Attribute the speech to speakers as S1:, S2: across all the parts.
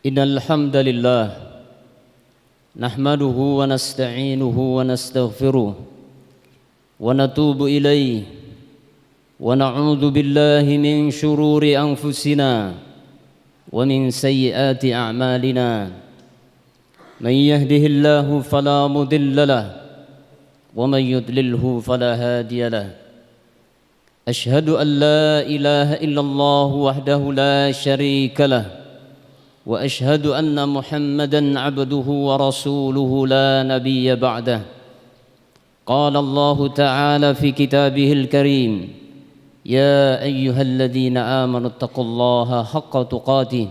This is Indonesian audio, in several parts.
S1: Innal hamdalillah nahmaduhu wa nasta'inuhu wa nastaghfiruh wa natubu ilayhi wa na'udzu billahi min shururi anfusina wa min sayyiati a'malina. Man yahdihillahu fala mudilla lahu wa man yudlilhu fala hadiya lahu. Ashhadu an la ilaha illallah wahdahu la syarika lahu wa ashhadu anna Muhammadan abduhu wa rasuluhu la nabiyya ba'dah. Qala Allah ta'ala fi kitabihil karim, ya ayyuhalladzina amanu taqullaha haqqa tuqatih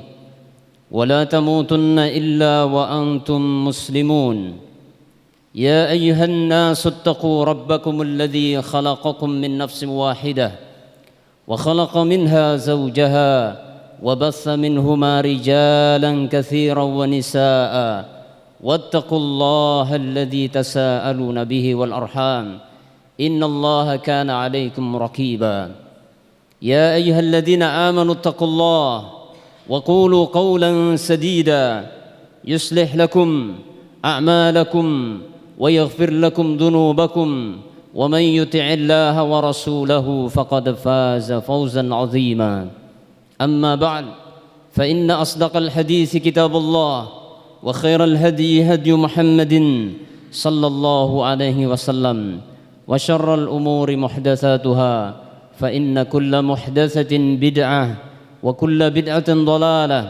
S1: wa la tamutunna illa wa antum muslimun. Ya ayyuhan nasu attaqu rabbakumul ladzi khalaqakum min nafsin wahidah wa khalaqa minha zawjaha وبث منهما رجالا كثيرا ونساء واتقوا الله الذي تساءلون به والأرحام إن الله كان عليكم رقيبا. يا أيها الذين آمنوا اتقوا الله وقولوا قولا سديدا يصلح لكم أعمالكم ويغفر لكم ذنوبكم ومن يطع الله ورسوله فقد فاز فوزا عظيما. أما بعد فإن أصدق الحديث كتاب الله وخير الهدي هدي محمد صلى الله عليه وسلم وشر الأمور محدثاتها فإن كل محدثة بدعة وكل بدعة ضلالة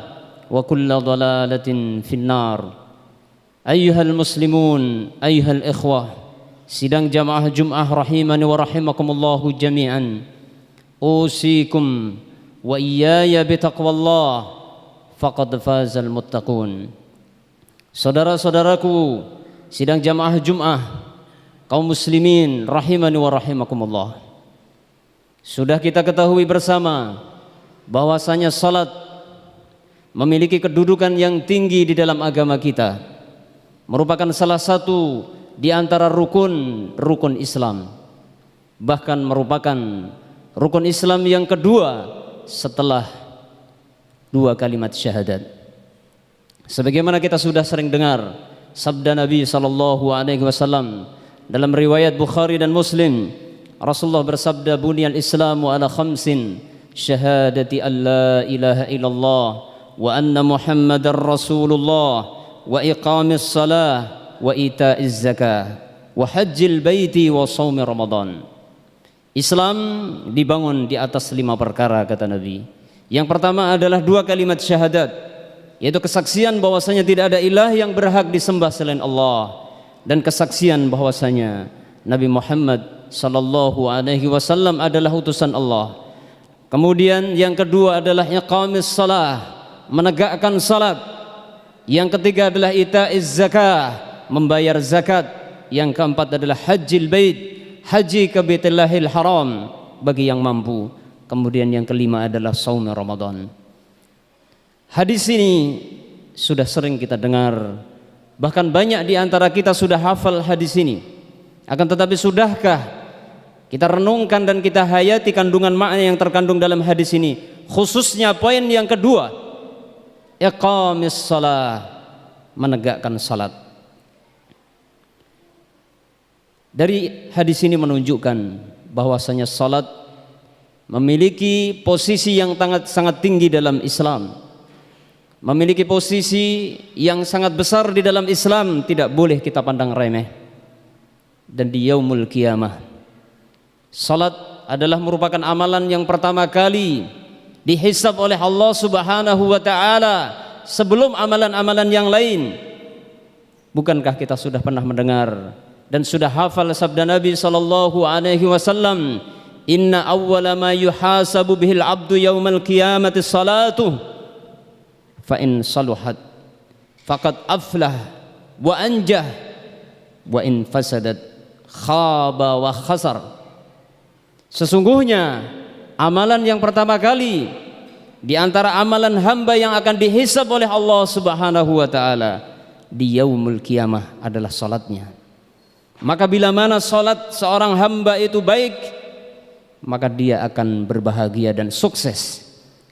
S1: وكل ضلالة في النار. أيها المسلمون أيها الإخوة, sidang jamaah Jum'ah rahimani wa rahimakumullahu jami'an. Usikum wa iyaya bitaqwallah faqad fazal muttaqun. Saudara-saudaraku sidang jamaah Jum'ah kaum muslimin rahimani wa rahimakumullah, sudah kita ketahui bersama bahwasanya salat memiliki kedudukan yang tinggi di dalam agama kita, merupakan salah satu di antara rukun Islam, bahkan merupakan rukun Islam yang kedua setelah dua kalimat syahadat. Sebagaimana kita sudah sering dengar sabda Nabi sallallahu alaihi wasallam dalam riwayat Bukhari dan Muslim, Rasulullah bersabda, buniyal Islamu ala khamsin, syahadati an la ilaha illallah wa anna Muhammadar Rasulullah wa iqamis salah wa ita'iz zakah wa hajjil baiti wa shaumi Ramadan. Islam dibangun di atas 5 perkara, kata Nabi. Yang pertama adalah 2 kalimat syahadat, yaitu kesaksian bahwasanya tidak ada ilah yang berhak disembah selain Allah, dan kesaksian bahwasanya Nabi Muhammad sallallahu alaihi wasallam adalah utusan Allah. Kemudian yang kedua adalah iqamis salah, menegakkan salat. Yang ketiga adalah ita'iz zakah, membayar zakat. Yang keempat adalah hajjil bait, haji ke Baitullahil Haram bagi yang mampu. Kemudian yang kelima adalah shaum Ramadan. Hadis ini sudah sering kita dengar, bahkan banyak di antara kita sudah hafal hadis ini. Akan tetapi sudahkah kita renungkan dan kita hayati kandungan makna yang terkandung dalam hadis ini, khususnya poin yang kedua, iqamis shalah, menegakkan salat. Dari hadis ini menunjukkan bahwasanya salat memiliki posisi yang sangat tinggi dalam Islam, memiliki posisi yang sangat besar di dalam Islam, tidak boleh kita pandang remeh. Dan di yaumul qiyamah, salat adalah merupakan amalan yang pertama kali dihisab oleh Allah Subhanahu wa taala sebelum amalan-amalan yang lain. Bukankah kita sudah pernah mendengar dan sudah hafal sabda Nabi sallallahu alaihi wasallam, inna awwala ma yuhasabu bihil abdu yaumal qiyamati salatuh fa in saluhat faqad aflah wa anjah wa in fasadat khaba wa khasar. Sesungguhnya amalan yang pertama kali di antara amalan hamba yang akan dihisab oleh Allah Subhanahu wa taala di yaumul qiyamah adalah salatnya. Maka bila mana salat seorang hamba itu baik, maka dia akan berbahagia dan sukses.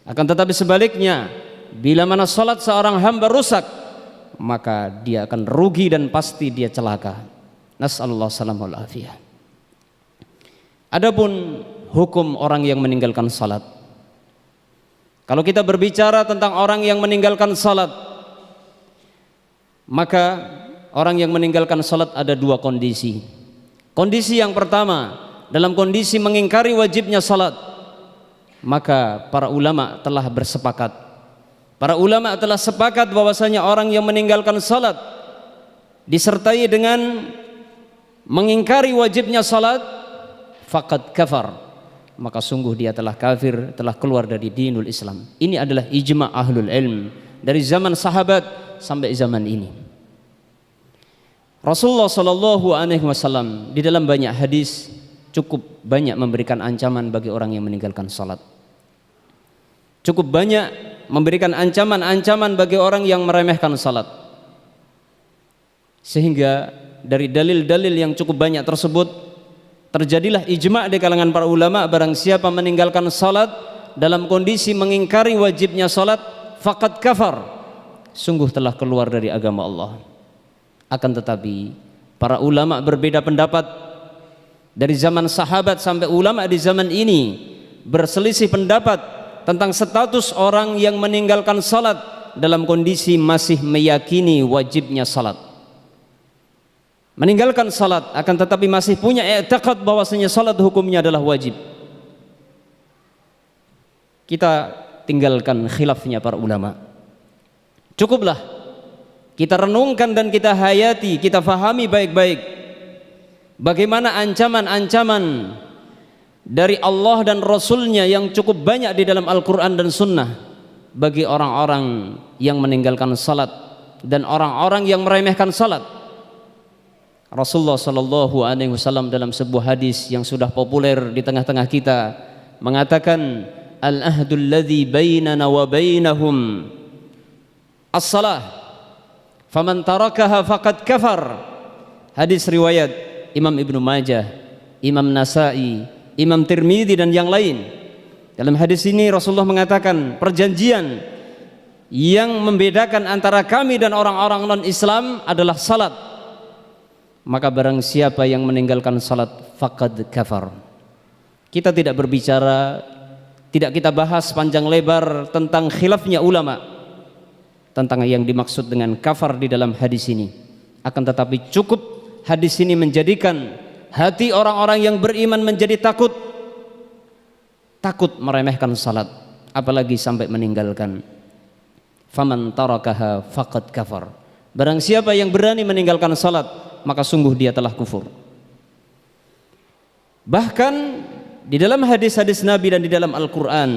S1: Akan tetapi sebaliknya, bila mana salat seorang hamba rusak, maka dia akan rugi dan pasti dia celaka. Nas'alullah salamul afiyah. Adapun hukum orang yang meninggalkan salat, kalau kita berbicara tentang orang yang meninggalkan salat, maka orang yang meninggalkan salat ada dua kondisi. Kondisi yang pertama, dalam kondisi mengingkari wajibnya salat, maka para ulama telah bersepakat. Para ulama telah sepakat bahwasanya orang yang meninggalkan salat disertai dengan mengingkari wajibnya salat, faqad kafar, maka sungguh dia telah kafir, telah keluar dari dinul Islam. Ini adalah ijma' ahlul ilm dari zaman sahabat sampai zaman ini. Rasulullah sallallahu alaihi wasallam di dalam banyak hadis cukup banyak memberikan ancaman bagi orang yang meninggalkan salat. Cukup banyak memberikan ancaman-ancaman bagi orang yang meremehkan salat. Sehingga dari dalil-dalil yang cukup banyak tersebut terjadilah ijma' di kalangan para ulama, barang siapa meninggalkan salat dalam kondisi mengingkari wajibnya salat, faqad kafar, sungguh telah keluar dari agama Allah. Akan tetapi para ulama berbeda pendapat. Dari zaman sahabat sampai ulama di zaman ini berselisih pendapat tentang status orang yang meninggalkan salat dalam kondisi masih meyakini wajibnya salat. Meninggalkan salat akan tetapi masih punya i'tiqad bahwasanya salat hukumnya adalah wajib. Kita tinggalkan khilafnya para ulama. Cukuplah kita renungkan dan kita hayati, kita fahami baik-baik bagaimana ancaman-ancaman dari Allah dan Rasulnya yang cukup banyak di dalam Al-Quran dan Sunnah bagi orang-orang yang meninggalkan salat dan orang-orang yang meremehkan salat. Rasulullah sallallahu alaihi wasallam dalam sebuah hadis yang sudah populer di tengah-tengah kita mengatakan, al-ahdul ladzi bainana wa bainahum as-salah faman tarakaha faqad kafar. Hadis riwayat Imam Ibnu Majah, Imam Nasai, Imam Tirmidzi dan yang lain. Dalam hadis ini Rasulullah mengatakan perjanjian yang membedakan antara kami dan orang-orang non-Islam adalah salat. Maka barang siapa yang meninggalkan salat faqad kafar. Kita tidak berbicara, tidak kita bahas panjang lebar tentang khilafnya ulama tentang yang dimaksud dengan kafar di dalam hadis ini. Akan tetapi cukup hadis ini menjadikan hati orang-orang yang beriman menjadi takut meremehkan salat, apalagi sampai meninggalkan. Faman tarakaha faqad kafar. Barang siapa yang berani meninggalkan salat, maka sungguh dia telah kufur. Bahkan di dalam hadis-hadis Nabi dan di dalam Al-Quran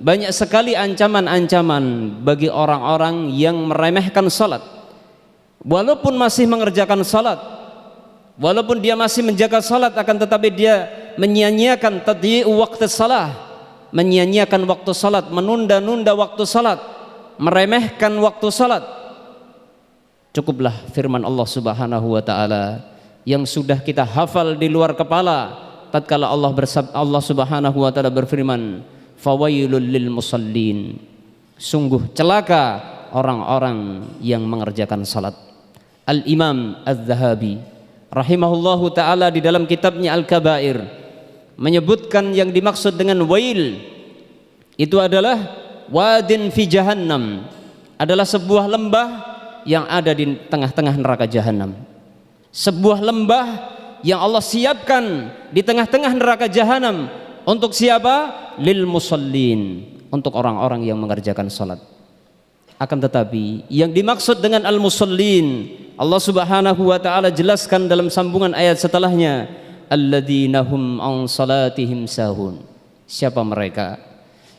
S1: banyak sekali ancaman-ancaman bagi orang-orang yang meremehkan salat. Walaupun masih mengerjakan salat, walaupun dia masih menjaga salat, akan tetapi dia menyia-nyiakan tadyi'u waktu salat, menyia-nyiakan waktu salat, menunda-nunda waktu salat, meremehkan waktu salat. Cukuplah firman Allah Subhanahu wa taala yang sudah kita hafal di luar kepala tatkala Allah Subhanahu wa taala berfirman, fawailul lil musallin, sungguh celaka orang-orang yang mengerjakan salat. Al-Imam Az-Zahabi rahimahullahu taala di dalam kitabnya Al-Kabair menyebutkan yang dimaksud dengan wail itu adalah wadin fi jahannam, adalah sebuah lembah yang ada di tengah-tengah neraka jahanam. Sebuah lembah yang Allah siapkan di tengah-tengah neraka jahanam untuk siapa? Lil musallin, untuk orang-orang yang mengerjakan salat. Akan tetapi yang dimaksud dengan al-musallin Allah Subhanahu wa taala jelaskan dalam sambungan ayat setelahnya, alladzina hum an salatihim sahun. Siapa mereka?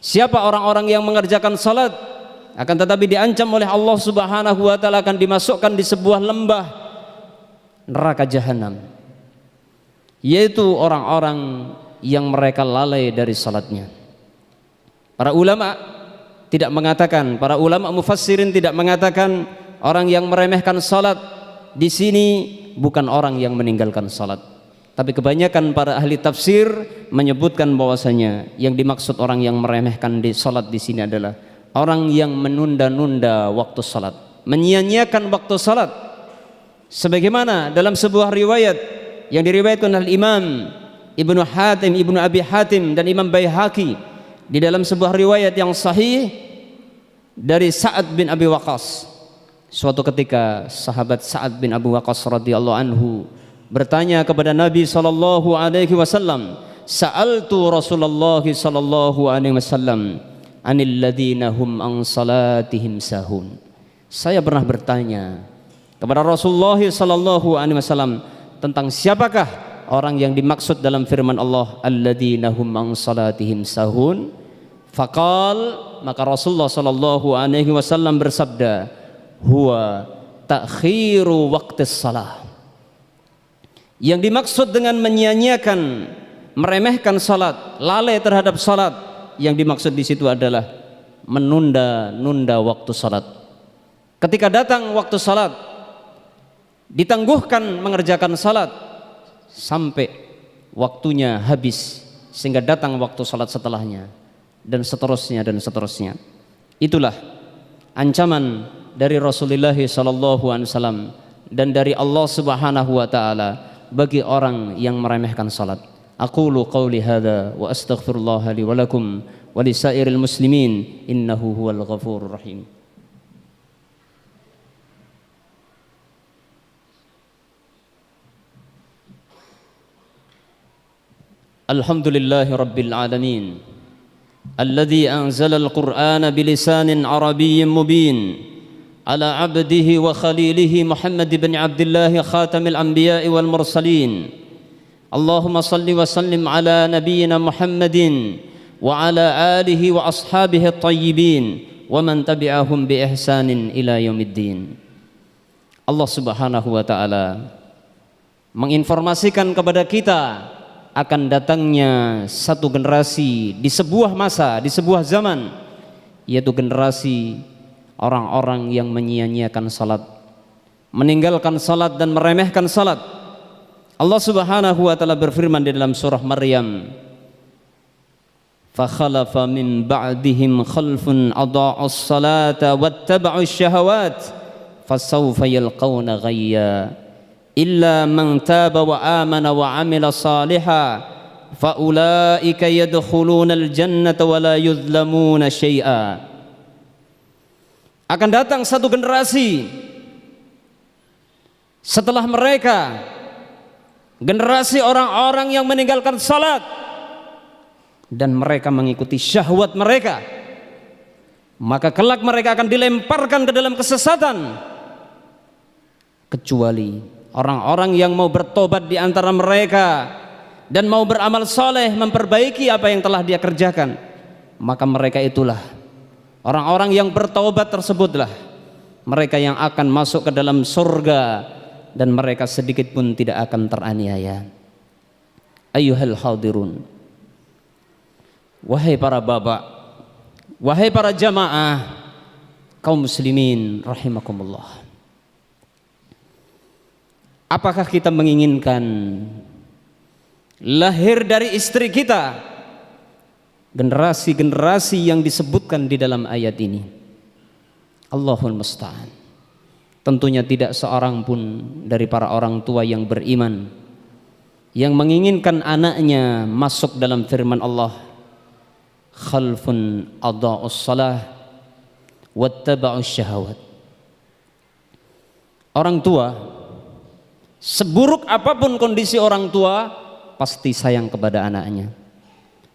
S1: Siapa orang-orang yang mengerjakan salat akan tetapi diancam oleh Allah Subhanahu wa taala akan dimasukkan di sebuah lembah neraka jahanam, yaitu orang-orang yang mereka lalai dari salatnya. Para ulama tidak mengatakan, para ulama mufassirin tidak mengatakan orang yang meremehkan salat di sini bukan orang yang meninggalkan salat. Tapi kebanyakan para ahli tafsir menyebutkan bahwasanya yang dimaksud orang yang meremehkan di salat di sini adalah orang yang menunda-nunda waktu salat, menyia-nyiakan waktu salat. Sebagaimana dalam sebuah riwayat yang diriwayatkan oleh Imam Ibnu Hatim, Ibnu Abi Hatim dan Imam Baihaqi di dalam sebuah riwayat yang sahih dari Sa'ad bin Abi Waqqas. Suatu ketika sahabat Sa'ad bin Abi Waqqas radhiyallahu anhu bertanya kepada Nabi sallallahu alaihi wasallam, "Sa'altu Rasulullah sallallahu alaihi wasallam anil ladzina hum an salatihim sahun." Saya pernah bertanya kepada Rasulullah sallallahu alaihi wasallam tentang siapakah orang yang dimaksud dalam firman Allah, alladzina hum an salatihim sahun. Faqal, maka Rasulullah sallallahu alaihi wasallam bersabda, huwa ta'khiru waqtis salah. Yang dimaksud dengan menyia-nyiakan, meremehkan salat, lalai terhadap salat, yang dimaksud di situ adalah menunda-nunda waktu salat. Ketika datang waktu salat, ditangguhkan mengerjakan salat sampai waktunya habis sehingga datang waktu salat setelahnya, dan seterusnya dan seterusnya. Itulah ancaman dari Rasulullah SAW dan dari Allah Subhanahu wa taala bagi orang yang meremehkan salat. Aqulu qawli hadza wa astaghfirullah li wa lakum wa lisairil muslimin innahu huwal ghafurur rahim. Alhamdulillahi rabbil alamin alladzi anzalal qur'ana bilisanin arabiyyin mubin ala abdihi wa khalilihi Muhammad ibn Abdullah khatamil anbiya'i wal mursalin. Allahumma salli wa sallim ala nabiyyina Muhammadin wa ala alihi wa ashabihi at-tayyibin wa man tabi'ahum bi ihsanin ila yaumiddin. Allah Subhanahu wa taala menginformasikan kepada kita akan datangnya satu generasi di sebuah masa, di sebuah zaman, yaitu generasi orang-orang yang menyia-nyiakan salat, meninggalkan salat dan meremehkan salat. Allah Subhanahu wa taala berfirman di dalam surah Maryam, "Fa khalafa min ba'dihim khalfun adha'us salata wattaba'us syahawat fasawfa yalqawna ghayya illa man taba wa amana wa amila salihan fa ulaika yadkhulunal jannata wa la yuzlamuna syai'a." Akan datang satu generasi setelah mereka, generasi orang-orang yang meninggalkan salat dan mereka mengikuti syahwat mereka, maka kelak mereka akan dilemparkan ke dalam kesesatan, kecuali orang-orang yang mau bertobat di antara mereka dan mau beramal soleh, memperbaiki apa yang telah dia kerjakan, maka mereka itulah orang-orang yang bertaubat tersebutlah mereka yang akan masuk ke dalam surga dan mereka sedikit pun tidak akan teraniaya. Ayyuhal hadirun, wahai para bapak, wahai para jamaah kaum muslimin rahimakumullah. Apakah kita menginginkan lahir dari istri kita generasi-generasi yang disebutkan di dalam ayat ini? Allahul musta'an. Tentunya tidak seorang pun dari para orang tua yang beriman yang menginginkan anaknya masuk dalam firman Allah, khalfun adha'us salah wattaba'us syahawat. Orang tua, seburuk apapun kondisi orang tua, pasti sayang kepada anaknya.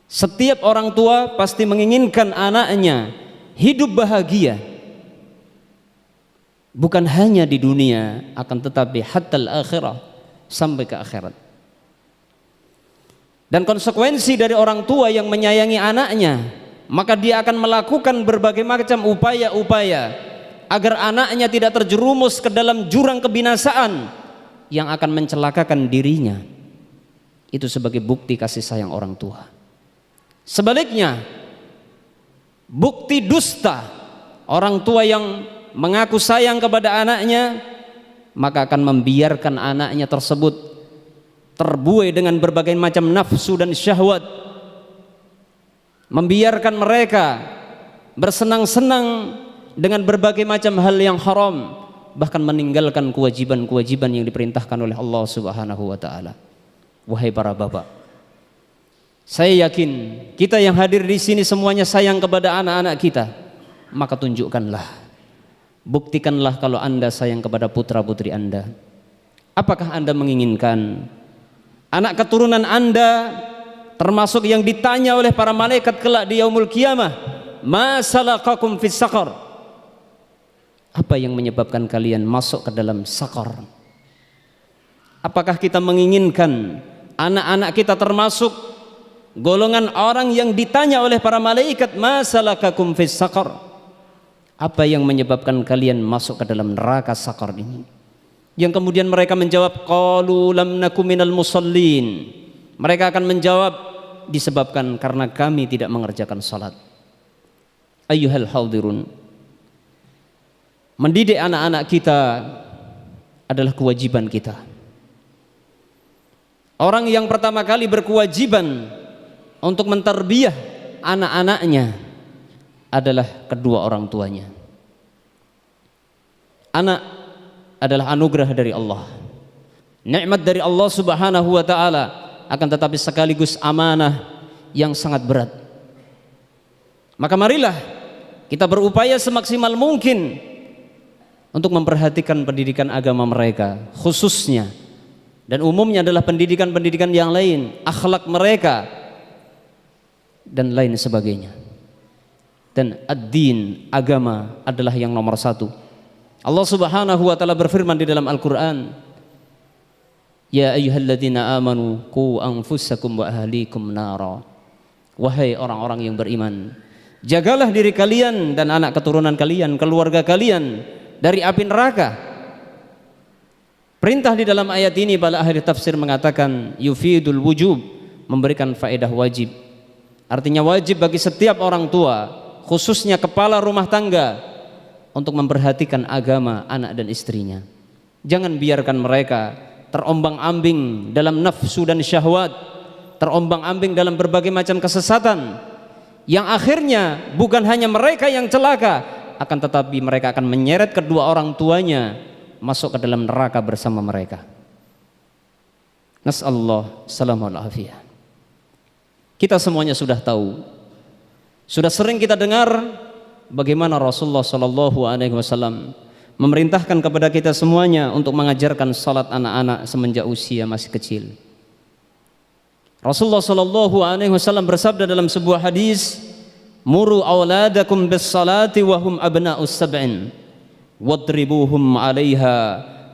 S1: Setiap orang tua pasti menginginkan anaknya hidup bahagia, bukan hanya di dunia, akan tetapi hatal akhirah, sampai ke akhirat. Dan konsekuensi dari orang tua yang menyayangi anaknya, maka dia akan melakukan berbagai macam upaya-upaya agar anaknya tidak terjerumus ke dalam jurang kebinasaan yang akan mencelakakan dirinya. Itu sebagai bukti kasih sayang orang tua. Sebaliknya, bukti dusta orang tua yang mengaku sayang kepada anaknya, maka akan membiarkan anaknya tersebut terbuai dengan berbagai macam nafsu dan syahwat, membiarkan mereka bersenang-senang dengan berbagai macam hal yang haram, bahkan meninggalkan kewajiban-kewajiban yang diperintahkan oleh Allah Subhanahu wa taala. Wahai para bapak, saya yakin kita yang hadir di sini semuanya sayang kepada anak-anak kita. Maka tunjukkanlah, buktikanlah kalau Anda sayang kepada putra-putri Anda. Apakah Anda menginginkan anak keturunan Anda termasuk yang ditanya oleh para malaikat kelak di yaumul qiyamah, ma salakakum fis saqar? Apa yang menyebabkan kalian masuk ke dalam saqar? Apakah kita menginginkan anak-anak kita termasuk golongan orang yang ditanya oleh para malaikat, ma salakakum fis saqar? Apa yang menyebabkan kalian masuk ke dalam neraka saqar ini? Yang kemudian mereka menjawab, qalu lam naku minal musallin. Mereka akan menjawab, disebabkan karena kami tidak mengerjakan salat. Ayyuhal hadirun, mendidik anak-anak kita adalah kewajiban kita. Orang yang pertama kali berkewajiban untuk mentarbiyah anak-anaknya adalah kedua orang tuanya. Anak adalah anugerah dari Allah, nikmat dari Allah Subhanahu wa taala, akan tetapi sekaligus amanah yang sangat berat. Maka marilah kita berupaya semaksimal mungkin untuk memperhatikan pendidikan agama mereka, khususnya dan umumnya adalah pendidikan-pendidikan yang lain, akhlak mereka dan lain sebagainya. Dan ad-din, agama adalah yang nomor satu. Allah Subhanahu wa taala berfirman di dalam Al-Qur'an, ya ayyuhalladzina amanu qu anfusakum wa ahlikum nara. Wahai orang-orang yang beriman, jagalah diri kalian dan anak keturunan kalian, keluarga kalian dari api neraka. Perintah di dalam ayat ini para ahli tafsir mengatakan yufidul wujub, memberikan faedah wajib. Artinya wajib bagi setiap orang tua, khususnya kepala rumah tangga, untuk memperhatikan agama anak dan istrinya. Jangan biarkan mereka terombang-ambing dalam nafsu dan syahwat, terombang-ambing dalam berbagai macam kesesatan, yang akhirnya bukan hanya mereka yang celaka, akan tetapi mereka akan menyeret kedua orang tuanya masuk ke dalam neraka bersama mereka. Nas'alullah salamul afiyah. Kita semuanya sudah tahu, sudah sering kita dengar bagaimana Rasulullah Shallallahu Alaihi Wasallam memerintahkan kepada kita semuanya untuk mengajarkan salat anak-anak semenjak usia masih kecil. Rasulullah Shallallahu Alaihi Wasallam bersabda dalam sebuah hadis, muru auladakum bis salati wahum abna'us sab'in wadribuhum 'alaiha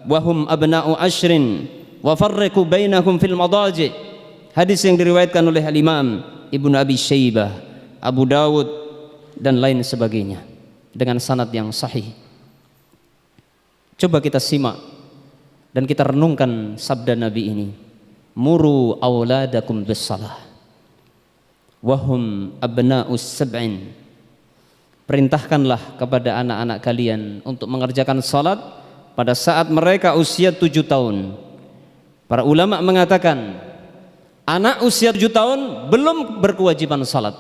S1: wahum abna'u ashrin wa farriqu bainahum fil madaji'. Hadis yang diriwayatkan oleh Al-Imam Ibnu Abi Syaibah, Abu Dawud dan lain sebagainya dengan sanad yang sahih. Coba kita simak dan kita renungkan sabda Nabi ini, muru auladakum bis salah wahum abna'us sab'in. Perintahkanlah kepada anak-anak kalian untuk mengerjakan salat pada saat mereka usia 7 tahun. Para ulama mengatakan anak usia 7 tahun belum berkewajiban salat,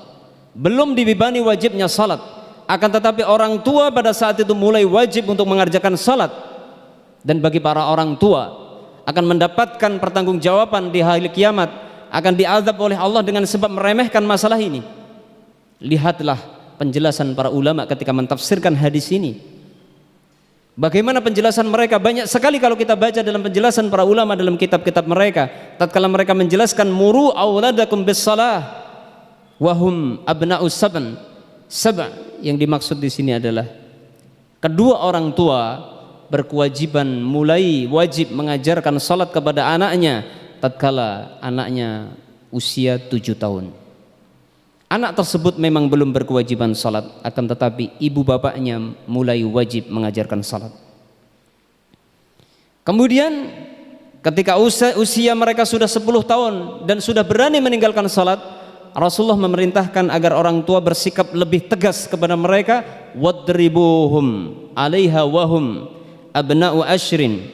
S1: belum dibebani wajibnya salat, akan tetapi orang tua pada saat itu mulai wajib untuk mengerjakan salat. Dan bagi para orang tua akan mendapatkan pertanggungjawaban di hari kiamat, akan diazab oleh Allah dengan sebab meremehkan masalah ini. Lihatlah penjelasan para ulama ketika mentafsirkan hadis ini. Bagaimana penjelasan mereka, banyak sekali kalau kita baca dalam penjelasan para ulama dalam kitab-kitab mereka, tatkala mereka menjelaskan muru auladakum bis salah wahum abna'us sab'in. Sab' yang dimaksud di sini adalah kedua orang tua berkewajiban, mulai wajib mengajarkan salat kepada anaknya tatkala anaknya usia 7 tahun. Anak tersebut memang belum berkewajiban salat, akan tetapi ibu bapaknya mulai wajib mengajarkan salat. Kemudian ketika usia mereka sudah 10 tahun dan sudah berani meninggalkan salat, Rasulullah memerintahkan agar orang tua bersikap lebih tegas kepada mereka, wadribuhum 'alaiha wahum abna'u ashrin,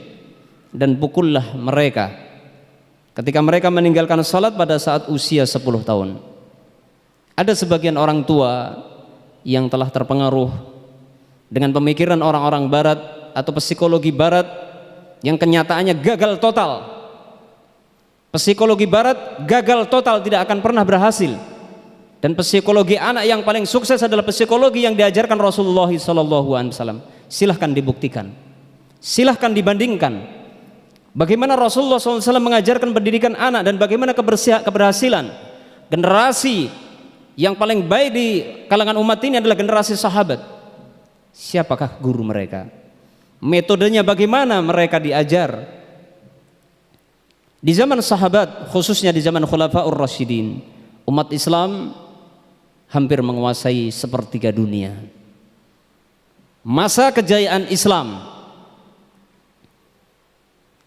S1: dan pukullah mereka ketika mereka meninggalkan salat pada saat usia 10 tahun. Ada sebagian orang tua yang telah terpengaruh dengan pemikiran orang-orang barat atau psikologi barat yang kenyataannya gagal total. Psikologi barat gagal total, tidak akan pernah berhasil. Dan psikologi anak yang paling sukses adalah psikologi yang diajarkan Rasulullah SAW. Silahkan dibuktikan, silahkan dibandingkan bagaimana Rasulullah SAW mengajarkan pendidikan anak dan bagaimana keberhasilan generasi yang paling baik di kalangan umat ini adalah generasi sahabat. Siapakah guru mereka? Metodenya bagaimana mereka diajar? Di zaman sahabat, khususnya di zaman Khulafaur Rasyidin, umat Islam hampir menguasai sepertiga dunia. Masa kejayaan Islam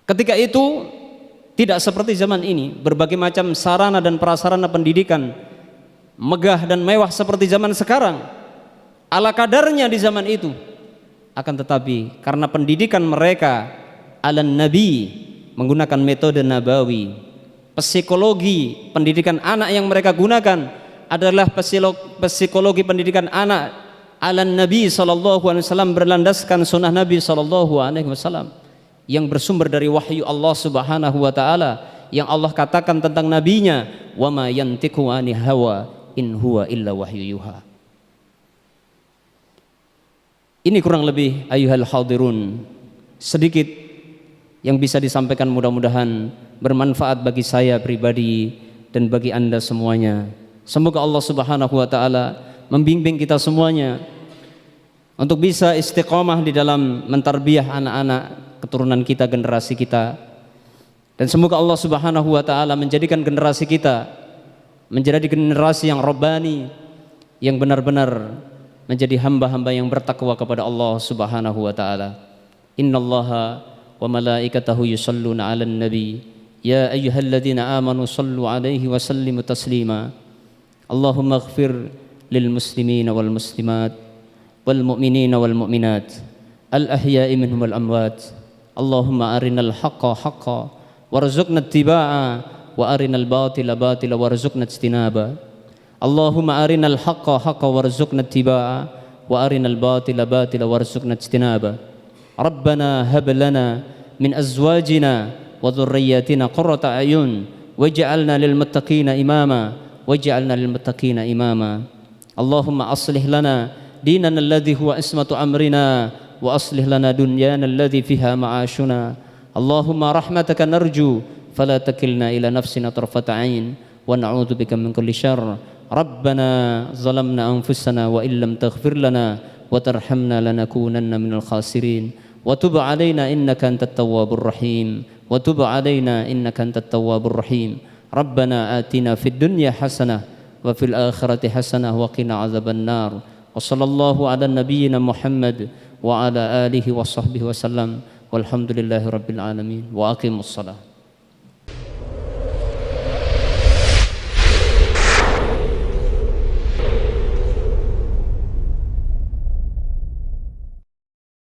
S1: ketika itu tidak seperti zaman ini, berbagai macam sarana dan prasarana pendidikan megah dan mewah seperti zaman sekarang, ala kadarnya di zaman itu. Akan tetapi karena pendidikan mereka ala nabi, menggunakan metode nabawi, psikologi pendidikan anak yang mereka gunakan adalah psikologi pendidikan anak ala nabi SAW, berlandaskan sunnah Nabi SAW yang bersumber dari wahyu Allah Subhanahu wa taala, yang Allah katakan tentang nabinya, wa ma yantiqu anil hawa in huwa illa wahyu yuha. Ini kurang lebih ayyuhal hadirun sedikit yang bisa disampaikan, mudah-mudahan bermanfaat bagi saya pribadi dan bagi Anda semuanya. Semoga Allah Subhanahu wa taala membimbing kita semuanya untuk bisa istiqomah di dalam mentarbiyah anak-anak keturunan kita, generasi kita. Dan semoga Allah Subhanahu wa taala menjadikan generasi kita menjadi generasi yang rabbani, yang benar-benar menjadi hamba-hamba yang bertakwa kepada Allah Subhanahu wa taala. Innallaha wa malaikatahu yusholluna 'alan nabi ya ayyuhalladzina amanu shallu 'alaihi wa sallimu taslima. Allahumma ighfir lil muslimina wal muslimat wal mu'minina wal mu'minat al ahya'i minhum wal amwat. Allahumma arinal haqqa haqqan warzuqna ittiba'a wa arinal batila batila warzuqna ijtinaba. Allahumma arinal haqqa haqqan warzuqna ittiba'a wa arinal batila batila warzuqna ijtinaba. Rabbana hab lana min azwajina wa dhurriyyatina qurrata a'yun waj'alna lil muttaqina imama waj'alna lil muttaqina imama. Allahumma aslih lana dinana alladhi huwa ismatu amrina wa aslih lana dunyana alladhi fiha ma'ashuna. Allahumma rahmataka narju fala takilna ila nafsina tarfata 'ain wa na'udzu bika min kulli syarr. Rabbana zalamna anfusana wa illam taghfir lana wa tarhamna lanakunanna minal khasirin. Wa tub 'alaina innaka antat tawwabur rahim. Wa tub 'alaina innaka antat tawwabur rahim. Rabbana atina fid dunya hasanah wa fil akhirati hasanah wa qina 'adzabannar. Wa sallallahu ala nabiyyina Muhammad wa ala alihi wa sahbihi wa sallam. Walhamdulillahi rabbil alamin. Wa aqimus shalah.